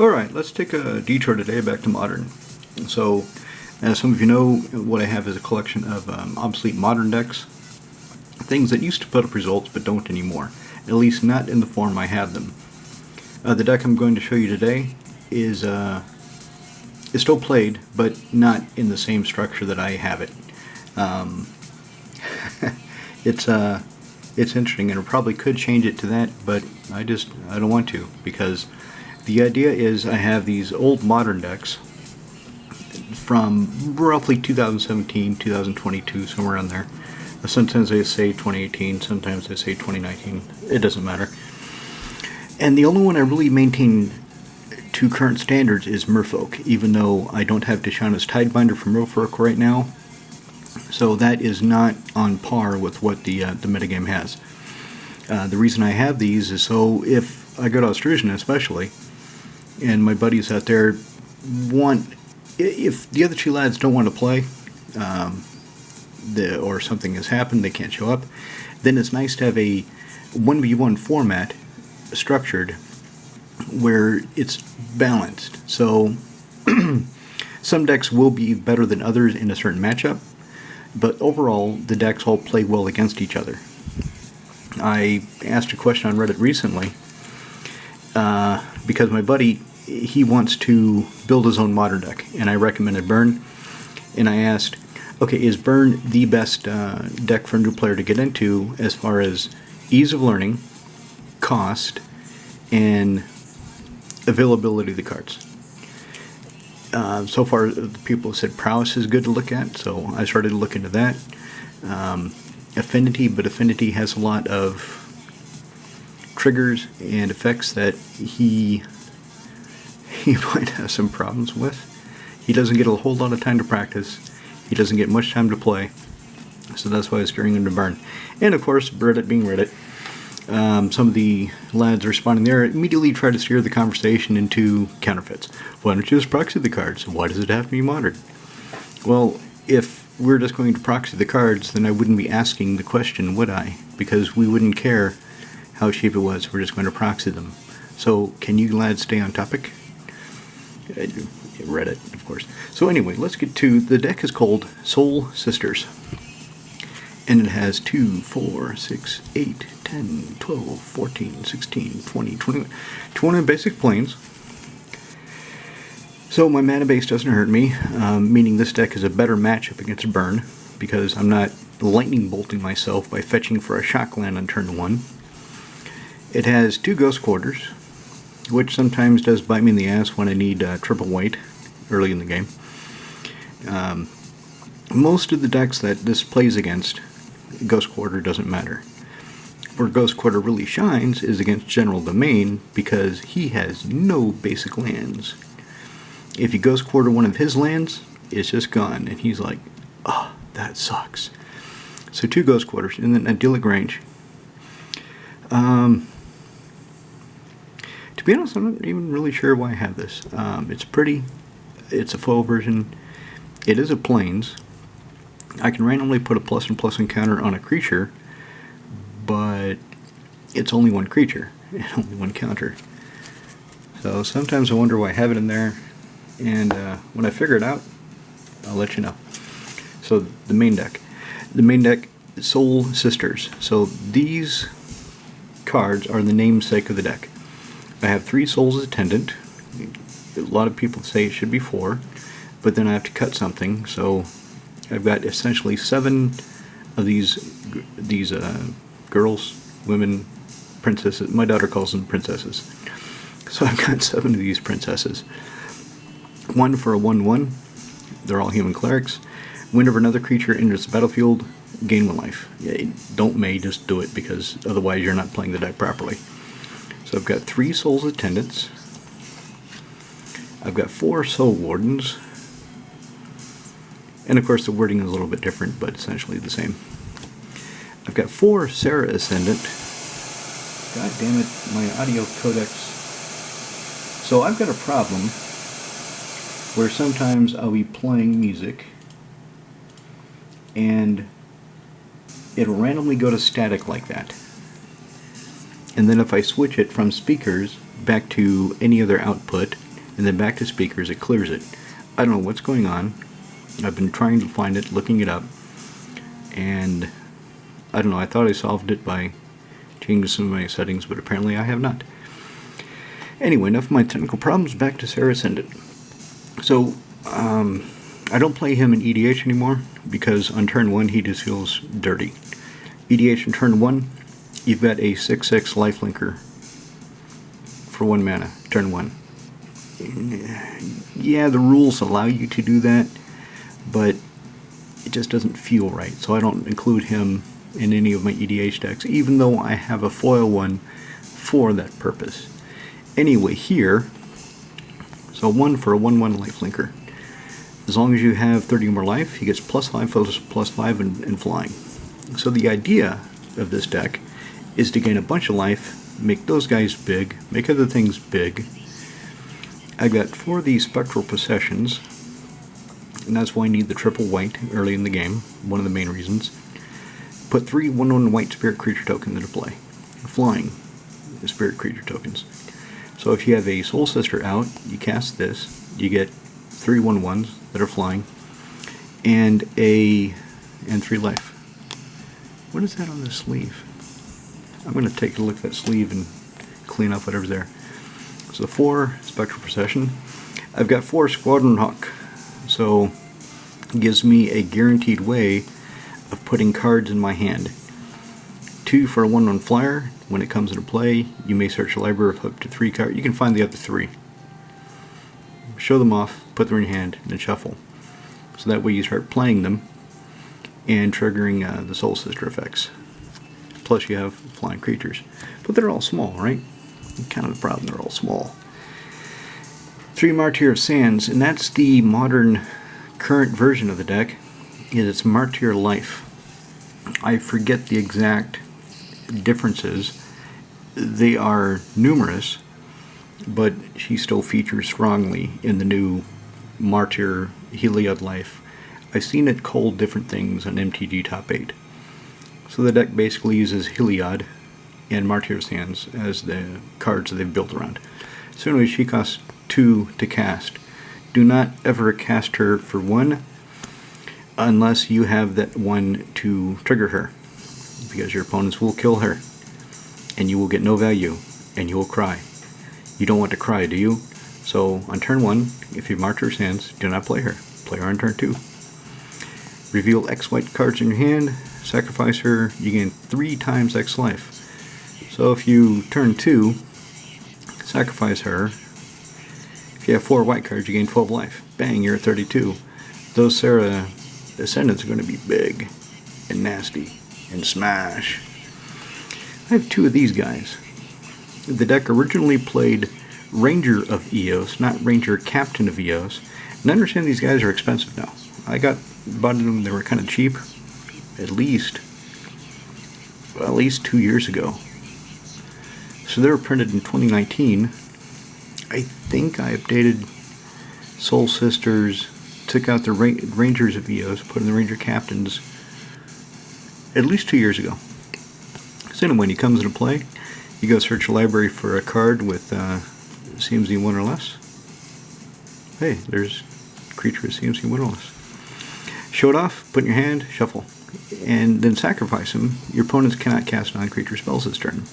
Alright, let's take a detour today back to Modern. So, as some of you know, what I have is a collection of obsolete Modern decks. Things that used to put up results but don't anymore. At least not in the form I have them. The deck I'm going to show you today is still played, but not in the same structure that I have it. It's interesting, and I probably could change it to that, but I don't want to, because the idea is I have these old Modern decks from roughly 2017, 2022, somewhere around there. Sometimes I say 2018, sometimes I say 2019, it doesn't matter. And the only one I really maintain to current standards is Merfolk, even though I don't have Deshaun's Tidebinder from Merfolk right now. So that is not on par with what the metagame has. The reason I have these is so if I go to Austrasian especially, and my buddies out there if the other two lads don't want to play, or something has happened, they can't show up, then it's nice to have a 1v1 format structured where it's balanced. So some decks will be better than others in a certain matchup, but overall the decks all play well against each other. I asked a question on Reddit recently because my buddy, he wants to build his own Modern deck, and I recommended Burn, and I asked, okay, is Burn the best deck for a new player to get into as far as ease of learning, cost, and availability of the cards? So far, the people have said Prowess is good to look at, so I started to look into that. Affinity, but Affinity has a lot of triggers and effects that he might have some problems with. He doesn't get a whole lot of time to practice. He doesn't get much time to play. So that's why I was steering him to Burn. And of course, Reddit being Reddit, some of the lads responding there immediately try to steer the conversation into counterfeits. Why don't you just proxy the cards? Why does it have to be Modern? Well, if we're just going to proxy the cards, then I wouldn't be asking the question, would I? Because we wouldn't care how cheap it was. We're just going to proxy them. So, can you lads stay on topic? Reddit, of course. So anyway, let's get to, the deck is called Soul Sisters. And it has 2, 4, 6, 8, 10, 12, 14, 16, 20, 21, 20 basic planes. So my mana base doesn't hurt me, meaning this deck is a better matchup against Burn, because I'm not lightning bolting myself by fetching for a shock land on turn 1. It has 2 Ghost Quarters, which sometimes does bite me in the ass when I need triple white early in the game. Most of the decks that this plays against, Ghost Quarter doesn't matter. Where Ghost Quarter really shines is against General Domain, because he has no basic lands. If you Ghost Quarter one of his lands, it's just gone, and he's like, oh, that sucks. So 2 Ghost Quarters, and then Idyllic Range. To be honest, I'm not even really sure why I have this. It's pretty. It's a foil version. It is a plains. I can randomly put a plus and plus encounter on a creature, but it's only one creature and only one counter. So sometimes I wonder why I have it in there, and when I figure it out, I'll let you know. So the main deck. The main deck, Soul Sisters. So these cards are the namesake of the deck. I have 3 Souls Attendant. A lot of people say it should be 4, but then I have to cut something, so I've got essentially 7 of these girls, women, princesses. My daughter calls them princesses. So I've got 7 of these princesses. 1 for a 1/1. They're all human clerics. Whenever another creature enters the battlefield, gain 1 life. Yeah, don't just do it, because otherwise you're not playing the deck properly. So I've got 3 Souls Attendants. I've got 4 Soul Wardens. And of course the wording is a little bit different, but essentially the same. I've got 4 Sarah Ascendant. God damn it, my audio codecs. So I've got a problem where sometimes I'll be playing music and it'll randomly go to static like that. And then if I switch it from speakers back to any other output, and then back to speakers, it clears it. I don't know what's going on. I've been trying to find it, looking it up, and I don't know, I thought I solved it by changing some of my settings, but apparently I have not. Anyway, enough of my technical problems, back to Sarah Ascendant. So, I don't play him in EDH anymore, because on turn 1 he just feels dirty. EDH in turn 1, you've got a 6/6 lifelinker for 1 mana, turn 1. Yeah, the rules allow you to do that, but it just doesn't feel right, so I don't include him in any of my EDH decks, even though I have a foil one for that purpose. Anyway, here, so 1 for a 1/1 lifelinker. As long as you have 30 or more life, he gets +5, +5, and flying. So the idea of this deck is to gain a bunch of life, make those guys big, make other things big. I've got 4 of these Spectral Possessions, and that's why I need the triple white early in the game, one of the main reasons. Put 3 1/1 white spirit creature tokens into play. Flying spirit creature tokens. So if you have a Soul Sister out, you cast this, you get 3 1/1s that are flying, and 3 life. What is that on the sleeve? I'm going to take a look at that sleeve and clean up whatever's there. So 4 Spectral Procession. I've got 4 Squadron Hawk, so it gives me a guaranteed way of putting cards in my hand. 2 for a 1/1 flyer. When it comes into play, you may search a library of up to 3 cards. You can find the other 3. Show them off, put them in your hand, and then shuffle. So that way you start playing them and triggering the Soul Sister effects. Plus you have flying creatures. But they're all small, right? Kind of the problem, they're all small. 3 Martyr of Sands, and that's the modern current version of the deck. It's Martyr Life. I forget the exact differences. They are numerous, but she still features strongly in the new Martyr Heliod Life. I've seen it called different things on MTG Top 8. So the deck basically uses Heliod and Martyr of Sands as the cards that they've built around. So anyway, she costs 2 to cast. Do not ever cast her for 1 unless you have that 1 to trigger her, because your opponents will kill her and you will get no value and you will cry. You don't want to cry, do you? So on turn 1, if you Martyr of Sands, do not play her. Play her on turn 2. Reveal X white cards in your hand, sacrifice her, you gain 3 times X life. So if you turn 2, sacrifice her, if you have 4 white cards, you gain 12 life. Bang, you're at 32. Those Sarah Ascendants are going to be big and nasty and smash. I have 2 of these guys. The deck originally played Ranger of Eos, not Ranger Captain of Eos. And I understand these guys are expensive now. I bought them, they were kind of cheap, at least 2 years ago. So they were printed in 2019. I think I updated Soul Sisters, took out the Rangers of Eos, put in the Ranger Captains at least 2 years ago. So anyway, when he comes into play, you go search a library for a card with CMZ 1 or less. Hey, there's creature with CMC 1 or less. Show it off, put in your hand, shuffle, and then sacrifice him. Your opponents cannot cast non-creature spells this turn.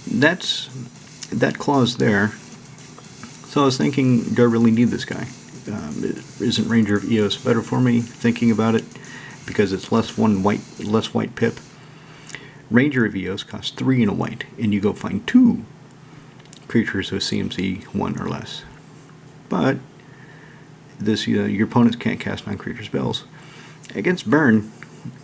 That's that clause there. So I was thinking, do I really need this guy? Isn't Ranger of Eos better for me? Thinking about it, because it's less white pip. Ranger of Eos costs 3 and a white, and you go find 2 creatures with CMC 1 or less. But this your opponents can't cast non-creature spells. Against burn,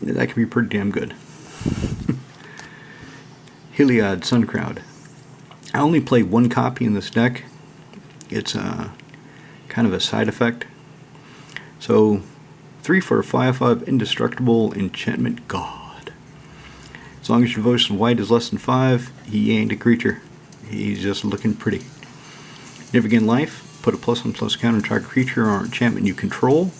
that can be pretty damn good. Heliod Suncrowd. I only play 1 copy in this deck. It's kind of a side effect. So 3 for a 5/5 indestructible enchantment god. As long as your devotion white is less than 5, he ain't a creature. He's just looking pretty. Never gain life. Put a +1/+1 counter on target creature or enchantment you control.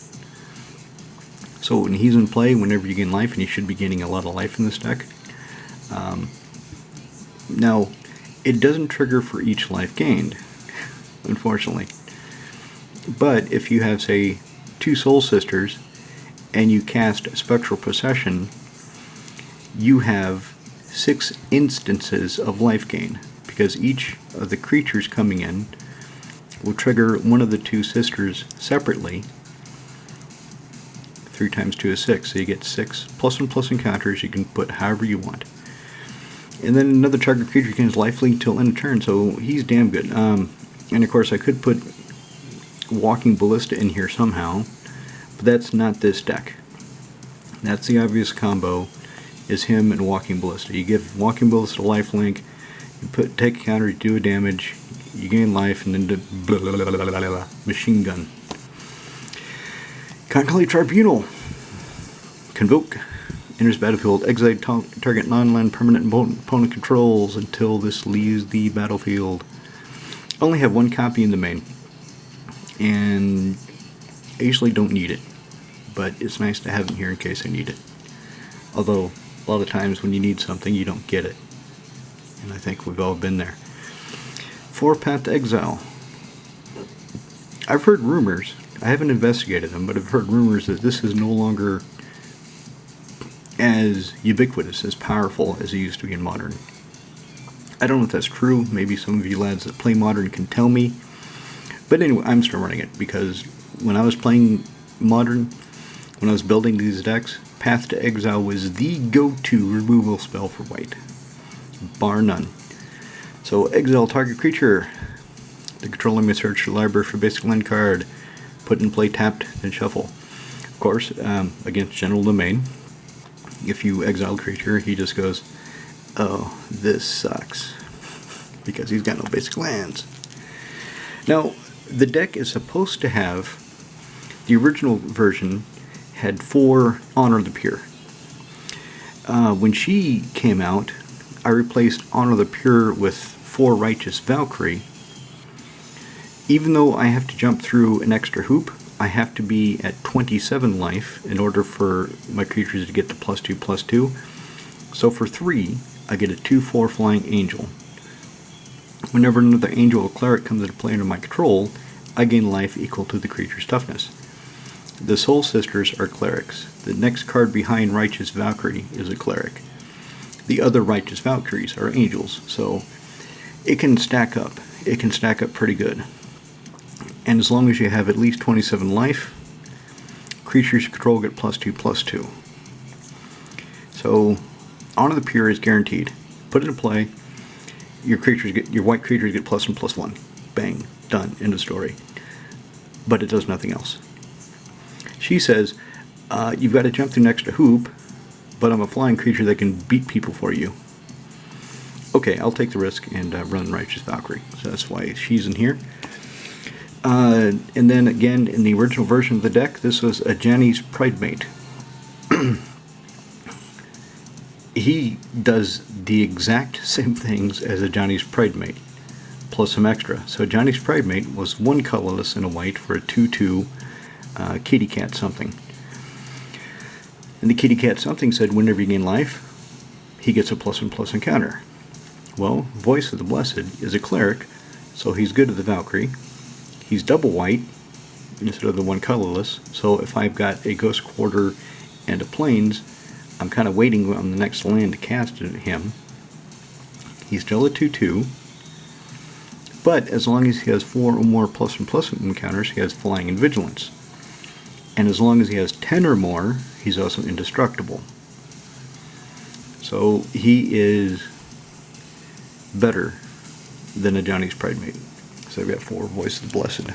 So when he's in play, whenever you gain life, and you should be gaining a lot of life in this deck. Now, it doesn't trigger for each life gained. unfortunately. But if you have, say, 2 Soul Sisters and you cast Spectral Procession, you have 6 instances of life gain, because each of the creatures coming in will trigger one of the 2 sisters separately. 3 times 2 is 6, so you get 6 +1/+ encounters. You can put however you want. And then another target creature gains lifelink till end of turn, so he's damn good. And of course I could put Walking Ballista in here somehow, but that's not this deck. That's the obvious combo, is him and Walking Ballista. You give Walking Ballista lifelink, you take a counter, you do a damage, you gain life, and then the blah, blah, blah, blah, blah, blah, machine gun. Conclave Tribunal. Convoke. Enters battlefield. Exile target non-land permanent opponent controls until this leaves the battlefield. I only have 1 copy in the main, and I usually don't need it, but it's nice to have it here in case I need it. Although a lot of times when you need something you don't get it, and I think we've all been there. 4 Path to Exile. I've heard rumors, I haven't investigated them, but I've heard rumors that this is no longer as ubiquitous, as powerful as it used to be in Modern. I don't know if that's true. Maybe some of you lads that play Modern can tell me. But anyway, I'm still running it, because when I was playing Modern, when I was building these decks, Path to Exile was the go-to removal spell for white, bar none. So exile target creature. The controller may search your library for basic land card, put in play tapped, then shuffle. Of course, against general domain, if you exile a creature, he just goes, oh, this sucks, because he's got no basic lands. Now, the deck is supposed to have, the original version had 4 Honor the Pure. When she came out, I replaced Honor the Pure with 4 Righteous Valkyrie. Even though I have to jump through an extra hoop, I have to be at 27 life in order for my creatures to get to +2/+2. So for 3, I get a 2/4 flying angel. Whenever another angel or cleric comes into play under my control, I gain life equal to the creature's toughness. The Soul Sisters are clerics. The next card behind Righteous Valkyrie is a cleric. The other Righteous Valkyries are angels, so it can stack up. It can stack up pretty good. And as long as you have at least 27 life, creatures you control get +2/+2. So, Honor the Pure is guaranteed. Put it in play, your white creatures get +1/+1. Bang, done, end of story. But it does nothing else. She says, you've got to jump through an extra hoop, but I'm a flying creature that can beat people for you. Okay, I'll take the risk and run Righteous Valkyrie. So that's why she's in here. And then again, in the original version of the deck, this was a Jani's Pridemate. He does the exact same things as a Johnny's Pridemate, plus some extra. So Johnny's Pridemate was 1 colorless and a white for a 2/2 kitty cat something. And the kitty cat something said whenever you gain life, he gets a +1/+ encounter. Well, Voice of the Blessed is a cleric, so he's good at the Valkyrie. He's double white instead of the 1 colorless, so if I've got a Ghost Quarter and a Plains, I'm kind of waiting on the next land to cast it at him. He's still a 2/2, but as long as he has 4 or more +1/+ encounters, he has Flying and Vigilance. And as long as he has 10 or more, he's also indestructible. So he is better than a Johnny's Pridemate. So I've got 4 Voice of the Blessed.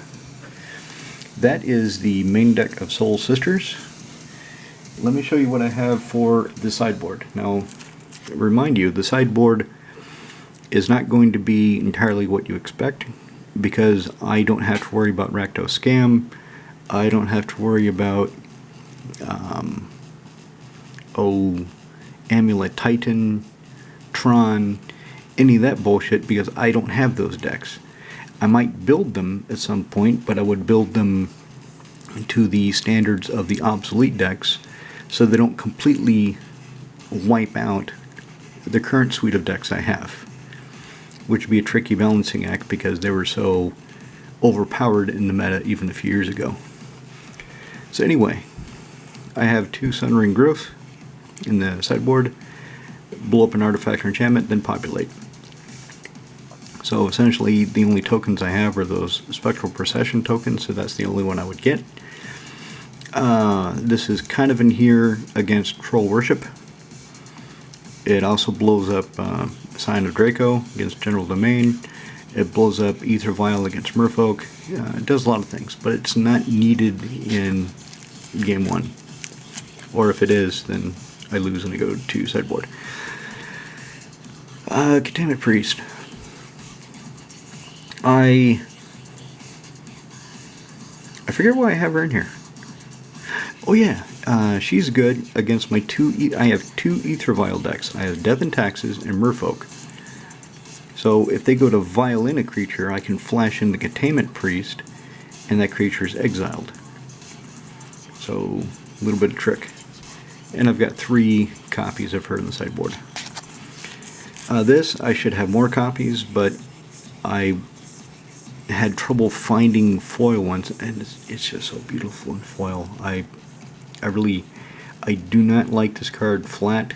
That is the main deck of Soul Sisters. Let me show you what I have for the sideboard. Now, remind you, the sideboard is not going to be entirely what you expect, because I don't have to worry about Rakdos Scam. I don't have to worry about Amulet Titan, Tron, any of that bullshit, because I don't have those decks. I might build them at some point, but I would build them to the standards of the obsolete decks, so they don't completely wipe out the current suite of decks I have, which would be a tricky balancing act because they were so overpowered in the meta even a few years ago. So anyway, I have 2 Sunring Growth in the sideboard. Blow up an artifact or enchantment, then populate. So essentially the only tokens I have are those Spectral Procession tokens, so that's the only one I would get. This is kind of in here against Troll Worship. It also blows up Sign of Draco against General Domain. It blows up Ether Vial against Merfolk. It does a lot of things, but it's not needed in game 1. Or if it is, then I lose and I go to sideboard. Containment Priest. I forget why I have her in here. Oh yeah, she's good against my I have 2 Ether Vial decks. I have Death and Taxes and Merfolk. So if they go to vial in a creature, I can flash in the Containment Priest, and that creature is exiled. So a little bit of trick. And I've got 3 copies of her in the sideboard. This, I should have more copies, but I had trouble finding foil ones, and it's just so beautiful in foil. I do not like this card flat,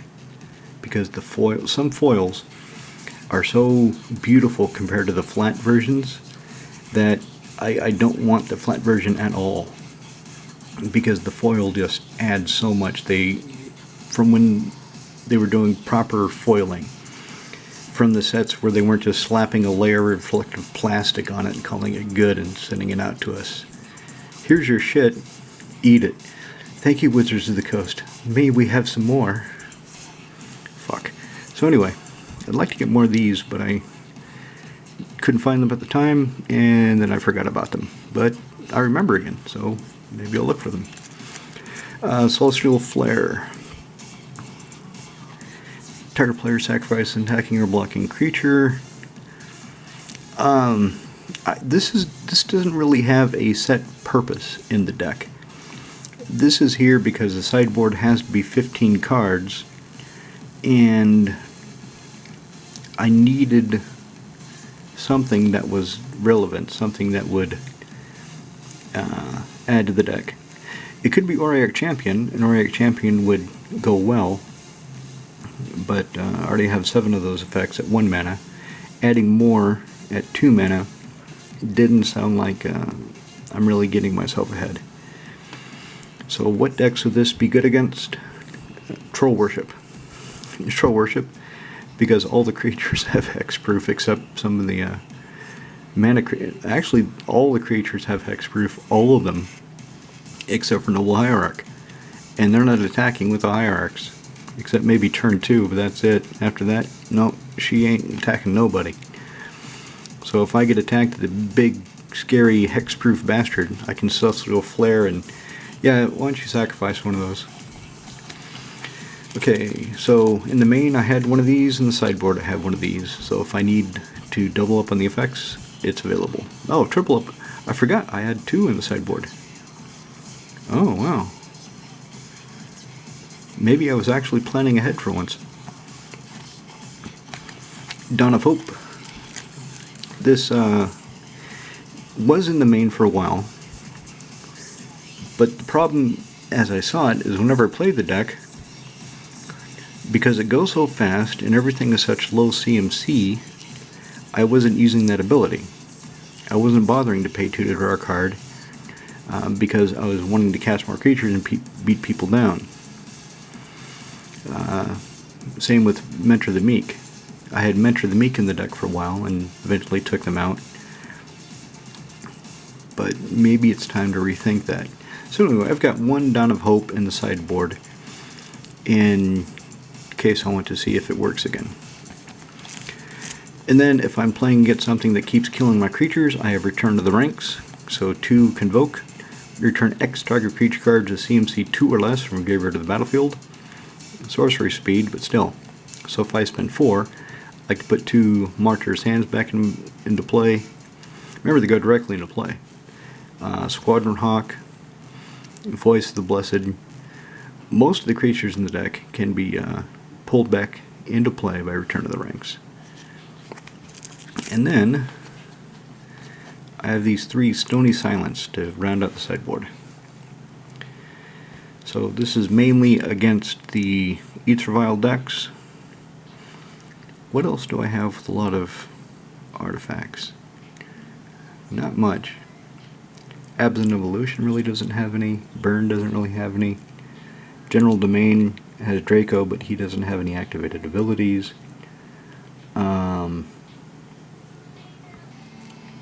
because the foil, some foils are so beautiful compared to the flat versions that I don't want the flat version at all, because the foil just adds so much. From when they were doing proper foiling, from the sets where they weren't just slapping a layer of reflective plastic on it and calling it good and sending it out to us. Here's your shit, eat it. Thank you, Wizards of the Coast. May we have some more. Fuck. So anyway, I'd like to get more of these, but I couldn't find them at the time, and then I forgot about them. But I remember again, so maybe I'll look for them. Celestial Flare. Target player sacrifice an attacking or blocking creature. This doesn't really have a set purpose in the deck. This is here because the sideboard has to be 15 cards, and I needed something that was relevant, something that would add to the deck. It could be Auric Champion, and Auric Champion would go well, but I already have 7 of those effects at 1 mana. Adding more at 2 mana didn't sound like I'm really getting myself ahead. So what decks would this be good against? Troll Worship. Troll Worship, because all the creatures have hexproof except some of the mana. Actually, all the creatures have hexproof, all of them, except for Noble Hierarch. And they're not attacking with the Hierarchs, except maybe turn 2, but that's it. After that, no, she ain't attacking nobody. So if I get attacked with a big, scary, hexproof bastard, I can Celestial Flare and... yeah, why don't you sacrifice one of those? Okay, so in the main I had one of these, in the sideboard I have one of these. So if I need to double up on the effects, it's available. Oh, triple up. I forgot I had 2 in the sideboard. Oh, wow. Maybe I was actually planning ahead for once. Dawn of Hope. This was in the main for a while. But the problem, as I saw it, is whenever I play the deck, because it goes so fast and everything is such low CMC, I wasn't using that ability. I wasn't bothering to pay 2 to draw a card, because I was wanting to cast more creatures and beat people down. Same with Mentor the Meek. I had Mentor the Meek in the deck for a while and eventually took them out. But maybe it's time to rethink that. So anyway, I've got 1 Dawn of Hope in the sideboard in case I want to see if it works again. And then if I'm playing against something that keeps killing my creatures, I have Return to the Ranks. So 2 Convoke. Return X target creature card to CMC 2 or less from graveyard to the battlefield. Sorcery speed, but still. So if I spend 4, I like to put 2 Martyr's Hands back into play. Remember, they go directly into play. Squadron Hawk, Voice of the Blessed. Most of the creatures in the deck can be pulled back into play by Return to the Ranks. And then I have these 3 Stony Silence to round out the sideboard. So this is mainly against the Ether Vial decks. What else do I have with a lot of artifacts? Not much. Absent Evolution really doesn't have any. Burn doesn't really have any. General Domain has Draco, but he doesn't have any activated abilities.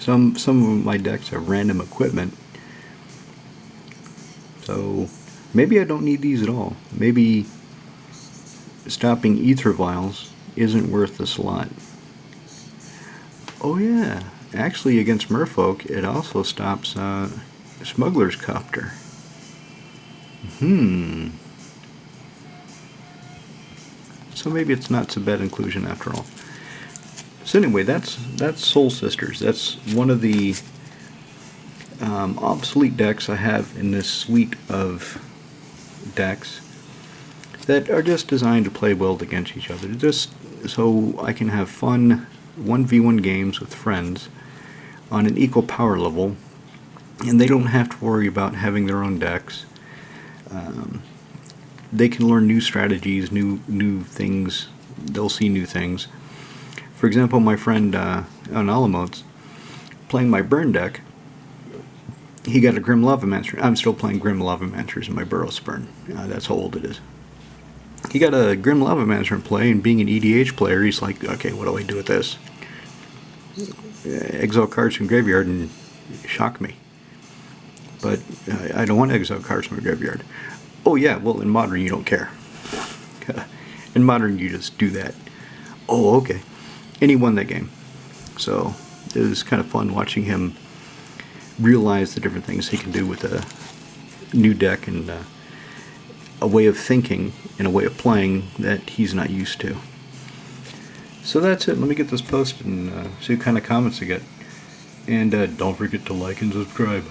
Some of my decks have random equipment, so maybe I don't need these at all. Maybe stopping Ether Vials isn't worth the slot. Oh yeah, actually against Merfolk it also stops Smuggler's Copter. So maybe it's not so bad inclusion after all. So anyway, that's Soul Sisters. That's one of the obsolete decks I have in this suite of decks that are just designed to play well against each other, just so I can have fun 1v1 games with friends on an equal power level, and they don't have to worry about having their own decks. They can learn new strategies, new things. They'll see new things. For example, my friend on Alamotes, playing my Burn deck, he got a Grim Lavamancer. I'm still playing Grim Lavamancers in my Burrow Burn. That's how old it is. He got a Grim Lavamancer in play, and being an EDH player, he's like, okay, what do I do with this? Exile cards from graveyard and shock me. But I don't want exile cards from my graveyard. Oh yeah, well in Modern you don't care. In Modern you just do that. Oh, okay. And he won that game. So it was kind of fun watching him realize the different things he can do with a new deck and a way of thinking and a way of playing that he's not used to. So that's it. Let me get this posted and see what kind of comments I get. And don't forget to like and subscribe.